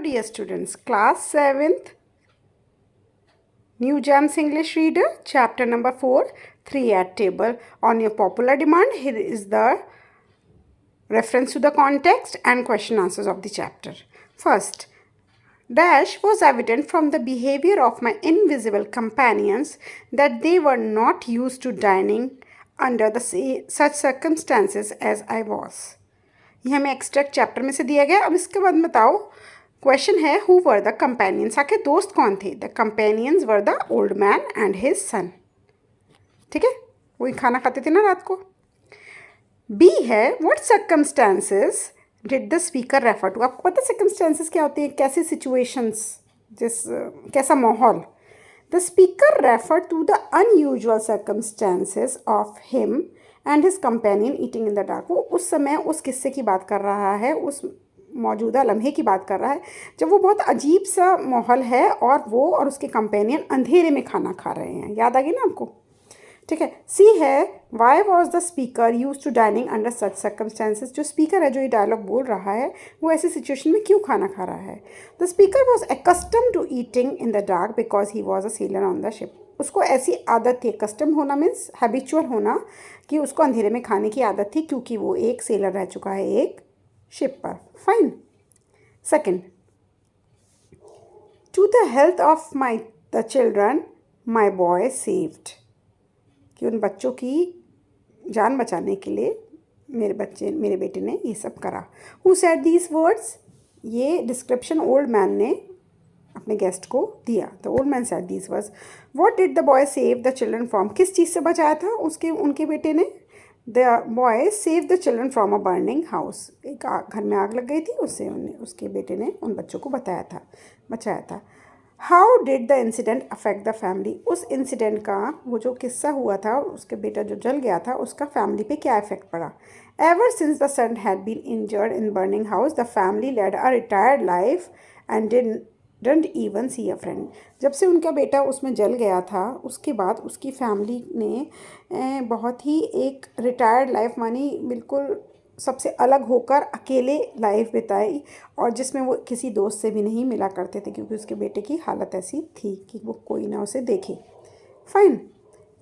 dear students, class 7th, New Gems English Reader, chapter number 4, 3 at table. On your popular demand, here is the reference to the context and question answers of the chapter. First, dash was evident from the behavior of my invisible companions that they were not used to dining under such circumstances as I was. ये हमें extract chapter में से दिया गया। अब इसके बाद बताओ, क्वेश्चन है हु वर द कंपेनियंस, आखिर दोस्त कौन थे? The companions were the old man and his son. ठीक है, वही खाना खाते थे ना रात को। बी है what circumstances did the speaker refer to. आपको पता सर्कमस्टांसेस क्या होती है, कैसी सिचुएशंस, कैसा माहौल। The speaker refer to the unusual circumstances of him and his companion eating in the dark. वो उस समय उस किस्से की बात कर रहा है, उस मौजूदा लम्हे की बात कर रहा है जब वो बहुत अजीब सा माहौल है और वो और उसके कंपेनियन अंधेरे में खाना खा रहे हैं। याद आ गई ना आपको? ठीक है। सी है why was the speaker use to dining under such circumstances. जो स्पीकर है, जो ये डायलॉग बोल रहा है, वो ऐसी सिचुएशन में क्यों खाना खा रहा है? The speaker was accustom to eating in the dark because he was a sailor on the ship. उसको ऐसी आदत थी, कस्टम होना मीन्स हैबिचुअल होना, कि उसको अंधेरे में खाने की आदत थी क्योंकि वो एक सेलर रह चुका है एक शिप पर। Fine. Second, to the health of the children my boy saved. कि उन बच्चों की जान बचाने के लिए मेरे बेटे ने ये सब करा। Who said these words? ये डिस्क्रिप्शन ओल्ड मैन ने अपने गेस्ट को दिया। The old man said these words. What did the boy save the children from? किस चीज़ से बचाया था उनके बेटे ने? The boy save the children from a burning house. एक घर में आग लग गई थी, उससे उसके बेटे ने उन बच्चों को बचाया था। How did the incident affect the family? उस इंसिडेंट का, वो जो किस्सा हुआ था, उसके बेटा जो जल गया था, उसका फैमिली पे क्या इफेक्ट पड़ा? Ever since the son had been injured in burning house the family led a retired life and didn't even see a friend. जब से उनका बेटा उसमें जल गया था, उसके बाद उसकी फैमिली ने बहुत ही एक रिटायर्ड लाइफ मानी, बिल्कुल सबसे अलग होकर अकेले लाइफ बिताई, और जिसमें वो किसी दोस्त से भी नहीं मिला करते थे क्योंकि उसके बेटे की हालत ऐसी थी कि वो कोई ना उसे देखे। फाइन।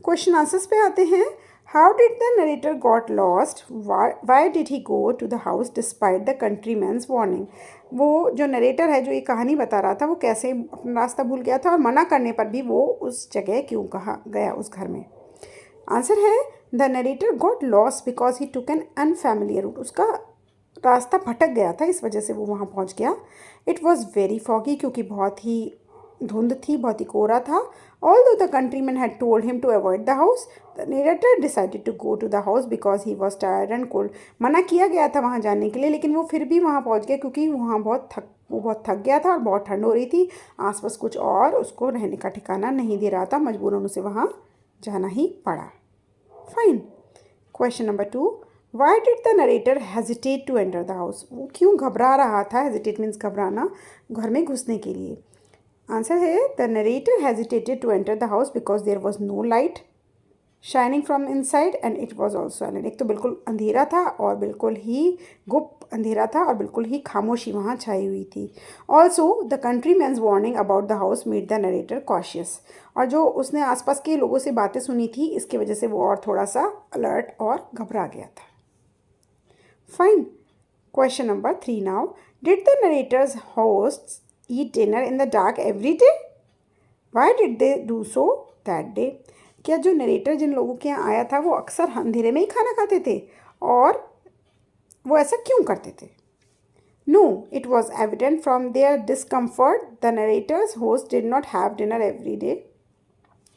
क्वेश्चन आंसर्स पे आते हैं। How did the narrator got lost? Why did he go to the house despite the country man's warning? वो जो नरेटर है, जो ये कहानी बता रहा था, वो कैसे अपना रास्ता भूल गया था और मना करने पर भी वो उस जगह क्यों कहा गया, उस घर में? आंसर है the narrator got lost because he took an unfamiliar route. उसका रास्ता भटक गया था, इस वजह से वो वहाँ पहुँच गया। इट वॉज वेरी फॉगी, क्योंकि बहुत ही धुंध थी, बहुत ही कोहरा था। Although the countryman had told him to avoid the house, the narrator decided to go to the house because he was tired and cold. मना किया गया था वहाँ जाने के लिए, लेकिन वो फिर भी वहाँ पहुँच गया क्योंकि वहाँ वो बहुत थक गया था और बहुत ठंड हो रही थी। आसपास कुछ और उसको रहने का ठिकाना नहीं दे रहा था, मजबूरन उसे वहाँ जाना ही पड़ा। Fine. Question number 2, why did the narrator hesitate to enter the house? वो क्यों घबरा रहा था? हेजिटेट मीन्स घबराना, घर में घुसने के लिए। आंसर है the narrator hesitated to enter the house because there was no light shining from inside and it was also silent. एक तो बिल्कुल अंधेरा था और बिल्कुल ही गुप्त अंधेरा था और बिल्कुल ही खामोशी वहाँ छाई हुई थी। Also the country man's warning about the house made the narrator cautious. और जो उसने आसपास के लोगों से बातें सुनी थी, इसकी वजह से वो और थोड़ा सा अलर्ट और घबरा गया था। Fine. Question number 3 now, did the narrator's hosts eat dinner in the dark every day? Why did they do so that day? क्या जो नरेटर जिन लोगों के यहाँ आया था, वो अक्सर अंधेरे में ही खाना खाते थे, और वो ऐसा क्यों करते थे? No, it was evident from their discomfort the narrator's host did not have dinner every day,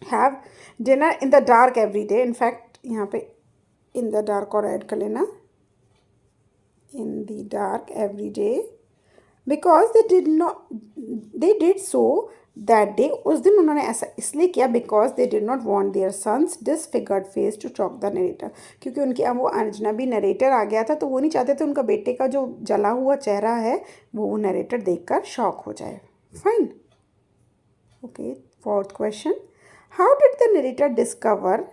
have dinner in the dark every day. In fact यहाँ पे इन द डार्क और ऐड कर लेना, in the dark every day, because they did so that day. उस दिन उन्होंने ऐसा इसलिए किया because they did not want their sons disfigured face to shock the narrator. क्योंकि उनके यहाँ वो अजनबी नरेटर आ गया था, तो वो नहीं चाहते थे उनका बेटे का जो जला हुआ चेहरा है वो नरेटर देखकर शॉक हो जाए। Fine. Okay, fourth question, how did the narrator discover,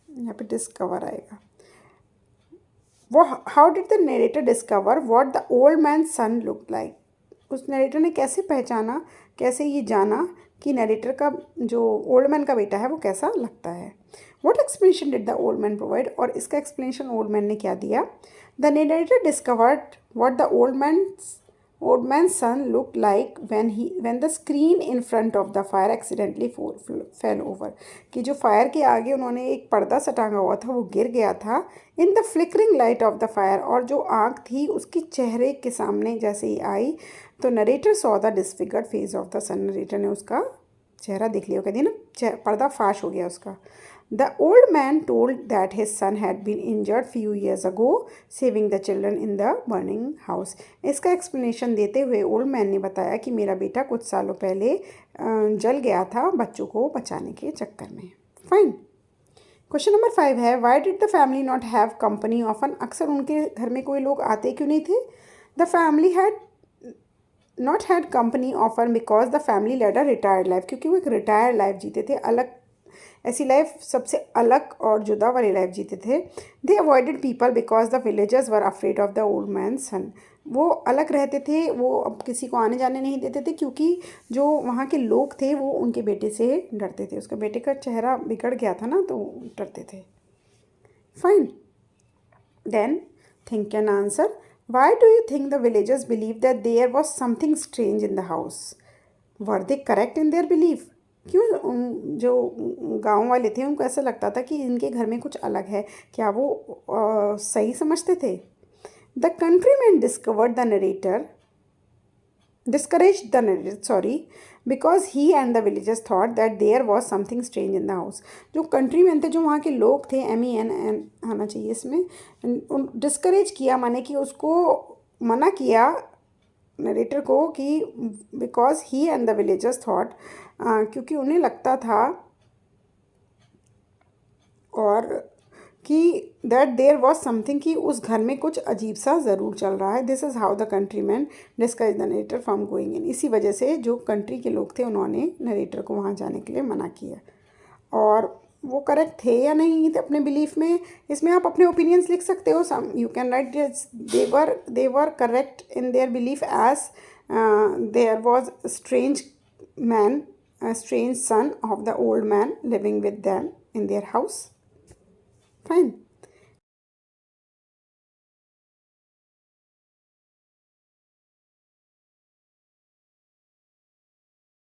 यहाँ पे डिस्कवर आएगा, वो how did the narrator discover what the old man son look like? उस नरेटर ने कैसे पहचाना, कैसे ये जाना कि नरेटर का जो ओल्ड मैन का बेटा है वो कैसा लगता है। What explanation did the old man provide, और इसका एक्सप्लेनेशन ओल्ड मैन ने क्या दिया। The narrator discovered what the old man's son looked like when the screen in front of the fire accidentally fell over, कि जो fire के आगे उन्होंने एक पर्दा सा टांगा हुआ था वो गिर गया था in the flickering light of the fire, और जो आग थी उसकी चेहरे के सामने जैसे ही आई तो narrator saw the disfigured face of the son, narrator ने उसका चेहरा देख लिया, कहती ना पर्दा फाश हो गया उसका। The old man told that his son had been injured few years ago saving the children in the burning house. इसका एक्सप्लेनेशन देते हुए ओल्ड मैन ने बताया कि मेरा बेटा कुछ सालों पहले जल गया था बच्चों को बचाने के चक्कर में। फाइन। क्वेश्चन नंबर 5 है, Y did the family not have company often, अक्सर उनके घर में कोई लोग आते क्यों नहीं थे। The family had not had company often because the family led a retired life, क्योंकि वो एक रिटायर्ड लाइफ जीते थे, अलग ऐसी लाइफ सबसे अलग और जुदा वाली लाइफ जीते थे। They avoided people because the villagers were afraid of the old man son, वो अलग रहते थे, वो अब किसी को आने जाने नहीं देते थे क्योंकि जो वहाँ के लोग थे वो उनके बेटे से डरते थे, उसके बेटे का चेहरा बिगड़ गया था ना तो डरते थे। Fine. Then think an answer, why do you think the villagers believe that there was something strange in the house, were they correct in their believe, क्यों जो गांव वाले थे उनको ऐसा लगता था कि इनके घर में कुछ अलग है, क्या वो सही समझते थे। The countryman discouraged the narrator, sorry, because he and the villagers thought that there was something strange in the house। जो कंट्रीमैन थे, जो वहाँ के लोग थे, MEN आना चाहिए इसमें, डिस्करेज किया माने कि उसको मना किया नरेटर को कि because he and the villagers thought, क्योंकि उन्हें लगता था और कि दैट देयर वॉज समथिंग, कि उस घर में कुछ अजीब सा ज़रूर चल रहा है। This is how the country man discourage the narrator from going in, इसी वजह से जो कंट्री के लोग थे उन्होंने नरेटर को वहाँ जाने के लिए मना किया। और वो करेक्ट थे या नहीं थे अपने बिलीफ में, इसमें आप अपने ओपिनियंस लिख सकते हो। Some you can write they were correct in their belief as there was strange man, strange son of the old man living with them in their house. Fine.